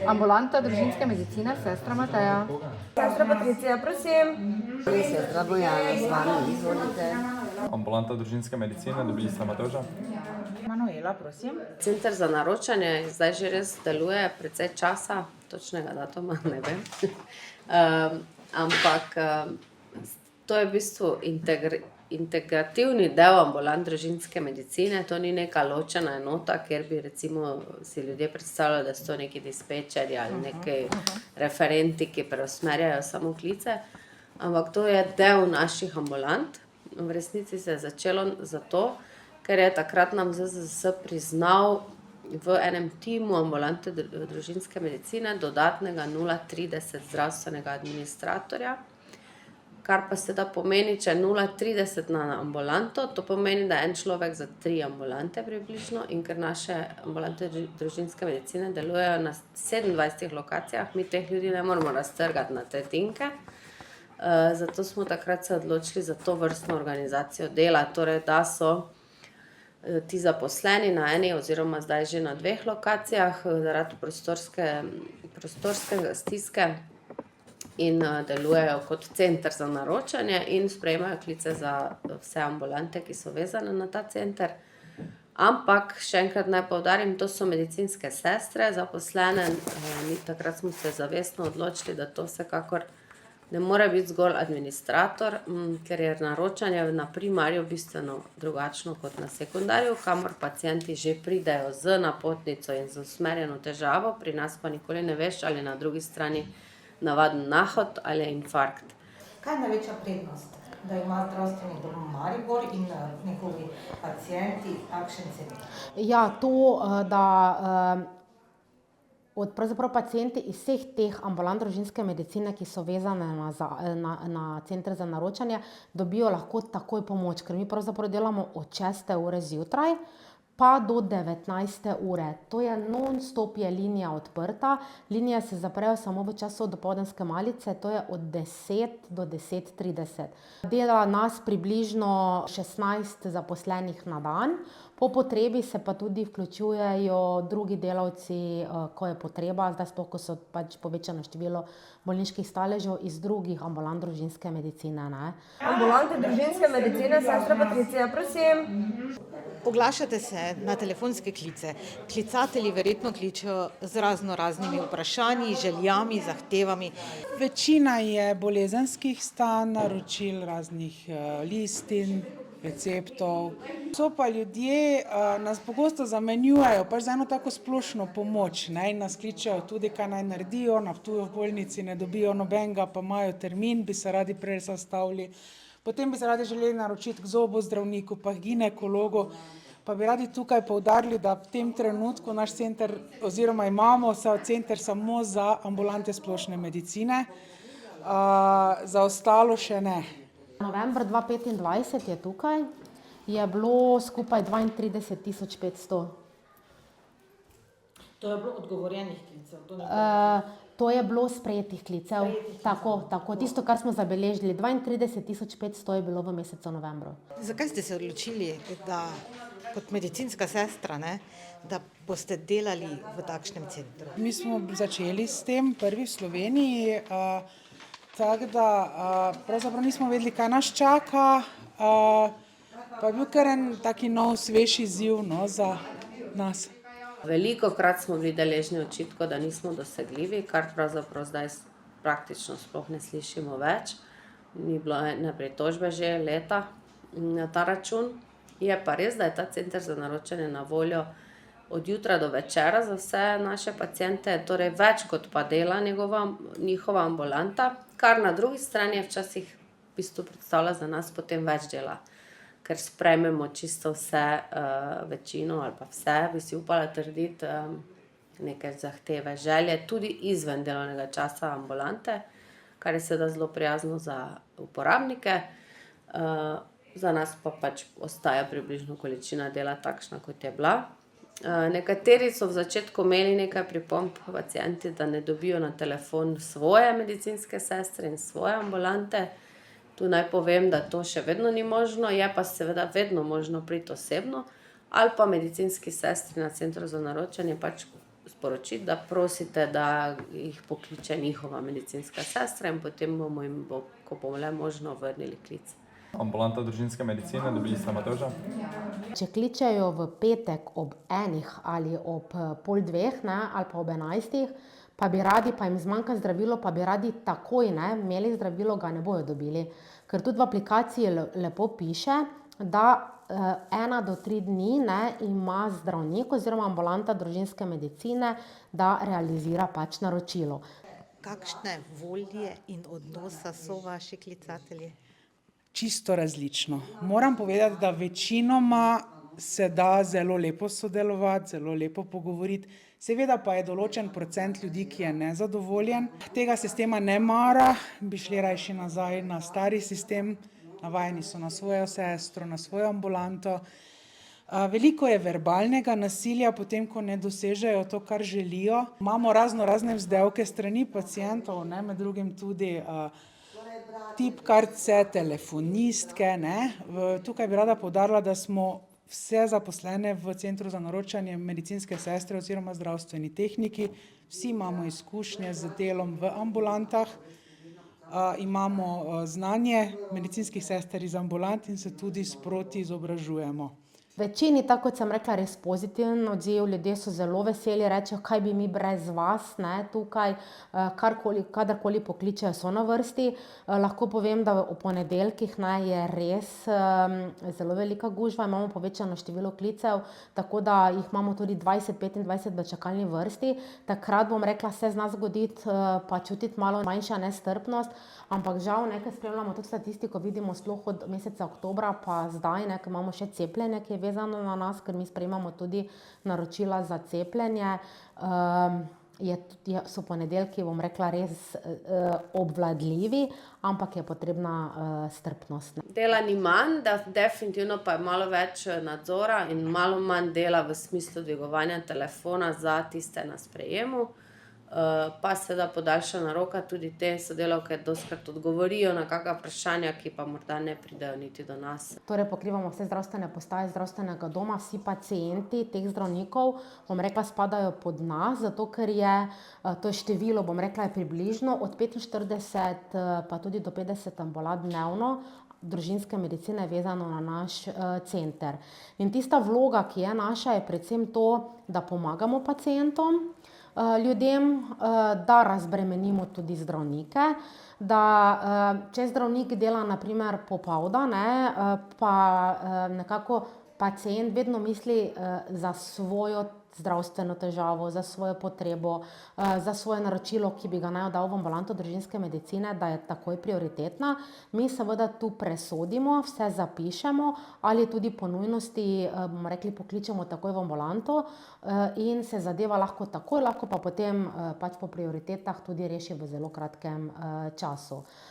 Ambulanta družinske medicine, sestra Mateja. Sestra Patricija, prosim. Sestra Bojana, z vami, izvolite. Ambulanta družinske medicine, dobili ste Matevža. Manuela, prosim. Center za naročanje zdaj že res deluje precej časa, točnega datuma ne vem. Ampak to je v bistvu integrativni del ambulant družinske medicine, to ni neka ločena enota, kjer bi recimo si ljudje predstavljali, da so to neki dispečerji ali neki referenti, ki preusmerjajo samo klice, ampak to je del naših ambulant. V resnici se je začelo zato, ker je takrat nam ZZZS priznal v enem timu ambulante družinske medicine dodatnega 0,30 zdravstvenega administratorja, kar pa seveda pomeni, če je 0,30 na ambulanto, to pomeni, da je en človek za 3 ambulante približno, in ker naše ambulante družinske medicine delujejo na 27 lokacijah, mi teh ljudi ne moramo raztrgati na tretjinke. Zato smo takrat se odločili za to vrstno organizacijo dela, torej da so ti zaposleni na eni oziroma zdaj že na 2 lokacijah zaradi prostorske stiske in delujejo kot center za naročanje in sprejemajo klice za vse ambulante, ki so vezane na ta center. Ampak, še enkrat naj poudarim, to so medicinske sestre zaposlene. Mi takrat smo se zavestno odločili, da to vsekakor ne more biti zgolj administrator, ker je naročanje na primarju bistveno drugačno kot na sekundarju, kamor pacienti že pridejo z napotnico in z usmerjeno težavo, pri nas pa nikoli ne veš, ali na drugi strani navaden nahod ali infarkt. Kaj je največja prednost, da ima zdravstveni dom Maribor in njegovi pacienti takšen center? Ja, to, da pravzaprav pacienti iz vseh teh ambulant družinske medicine, ki so vezane na center za naročanje, dobijo lahko takoj pomoč, ker mi pravzaprav delamo od 6. ure zjutraj pa do 19. ure. To je non-stop je linija odprta. Linije se zaprejo samo v času dopoldanske malice, to je od 10 do 10:30. Dela nas približno 16 zaposlenih na dan. Po potrebi se pa tudi vključujejo drugi delavci, ko je potreba, zdaj sploh, ko so pač povečano število bolniških staležev iz drugih ambulant družinske medicine, ne. Ambulante družinske medicine, sestra Patricija, prosim. Oglašate se na telefonske klice. Klicatelji verjetno kličejo z raznimi vprašanji, željami, zahtevami. Večina je bolezenskih stanj, naročil raznih listin, receptov. So pa ljudje, nas pogosto zamenjujejo pač za eno tako splošno pomoč, ne, in nas kličejo tudi, kaj naj naredijo, na Ptuju v bolnici ne dobijo nobenega, pa imajo termin, bi se radi prej sestavili. Potem bi se radi želeli naročiti k zobozdravniku, pa ginekologu, pa bi radi tukaj poudarili, da v tem trenutku naš center oziroma imamo center samo za ambulante splošne medicine, za ostalo še ne. November 2025 je tukaj, je bilo skupaj 32.500. To je bilo odgovorjenih klicev? To je bilo sprejetih klicev. Tako. Tisto, kar smo zabeležili, 32.500 je bilo v mesecu novembru. Zakaj ste se odločili, da kot medicinska sestra, ne, da boste delali v takšnem centru? Mi smo začeli s tem prvi v Sloveniji, tako da pravzaprav nismo vedeli, kaj nas čaka, pa je bil kar en taki nov, svež izziv, no, za nas. Velikokrat smo bili deležni očitkov, da nismo dosegljivi, kar pravzaprav zdaj praktično sploh ne slišimo več. Ni bilo ene pritožbe že leta na ta račun. Je pa res, da je ta center za naročanje na voljo od jutra do večera za vse naše paciente, torej več kot pa dela njihova ambulanta, kar na drugi strani je včasih v bistvu predstavlja za nas potem več dela, ker sprejmemo čisto vse, večino ali pa vse, bi si upala trditi, neke zahteve, želje, tudi izven delovnega časa ambulante, kar je seveda zelo prijazno za uporabnike. Za nas pa pač ostaja približno količina dela takšna, kot je bila. Nekateri so v začetku imeli nekaj pripomb pacienti, da ne dobijo na telefon svoje medicinske sestre in svoje ambulante. Tu naj povem, da to še vedno ni možno, je pa seveda vedno možno priti osebno, ali pa medicinski sestri na centru za naročanje pač sporočiti, da prosite, da jih pokliče njihova medicinska sestra in potem bomo jim, ko bo le možno, vrnili klic. Ambulanta družinske medicine, dobili ste Matevža. Če kličejo v petek ob 1 ali ob pol 2, ne, ali pa ob 11, pa bi radi, pa jim zmanjka zdravilo, pa bi radi takoj, ne, imeli zdravilo, ga ne bojo dobili. Ker tudi v aplikaciji lepo piše, da 1 do 3 dni, ne, ima zdravnik oziroma ambulanta družinske medicine, da realizira pač naročilo. Kakšne volje in odnosa so vaši klicatelji? Čisto različno. Moram povedati, da večinoma se da zelo lepo sodelovati, zelo lepo pogovoriti. Seveda pa je določen procent ljudi, ki je nezadovoljen. Tega sistema ne mara, bi šli rajši nazaj na stari sistem, navajeni so na svojo sestro, na svojo ambulanto. Veliko je verbalnega nasilja, potem ko ne dosežejo to, kar želijo. Imamo razne vzdevke strani pacientov, ne, med drugim tudi tipkarce, telefonistke, ne. Tukaj bi rada poudarila, da smo vse zaposlene v Centru za naročanje medicinske sestre oziroma zdravstveni tehniki. Vsi imamo izkušnje z delom v ambulantah, imamo znanje medicinskih sester iz ambulant in se tudi sproti izobražujemo. Večini, tako kot sem rekla, res pozitiven odziv, ljudje so zelo veseli, rečejo, kaj bi mi brez vas, ne, tukaj, kadarkoli pokličejo, so na vrsti. Lahko povem, da v ponedeljkih, ne, je res zelo velika gužva, imamo povečano število klicev, tako da jih imamo tudi 20-25 v čakalni vrsti. Takrat bom rekla, se zna zgoditi, pa čutiti malo manjša nestrpnost, ampak žal nekaj spremljamo tudi statistiko, vidimo sploh od meseca oktobra pa zdaj, ne, ker imamo še cepljenje, ki je vezano na nas, ker mi sprejemamo tudi naročila za cepljenje. So ponedeljki, bom rekla, res obvladljivi, ampak je potrebna strpnost. Dela ni manj, definitivno pa je malo več nadzora in malo manj dela v smislu dvigovanja telefona za tiste na sprejemu. Pa seveda podaljšana roka, tudi te sodelavke dostikrat odgovorijo na kakšna vprašanja, ki pa morda ne pridejo niti do nas. Torej pokrivamo vse zdravstvene postaje zdravstvenega doma, vsi pacienti teh zdravnikov, bom rekla, spadajo pod nas, zato ker je to število, bom rekla, je približno od 45 pa tudi do 50 ambulant dnevno družinske medicine vezano na naš center. In tista vloga, ki je naša, je predvsem to, da pomagamo pacientom, ljudem, da razbremenimo tudi zdravnike, da če zdravnik dela na primer popoldan, ne, pa nekako pacient vedno misli za svojo zdravstveno težavo, za svojo potrebo, za svoje naročilo, ki bi ga naj dal v ambulanto družinske medicine, da je takoj prioritetna. Mi seveda tu presodimo, vse zapišemo ali tudi po nujnosti, bomo rekli, pokličemo takoj v ambulanto in se zadeva lahko takoj, lahko pa potem pač po prioritetah tudi reši v zelo kratkem času.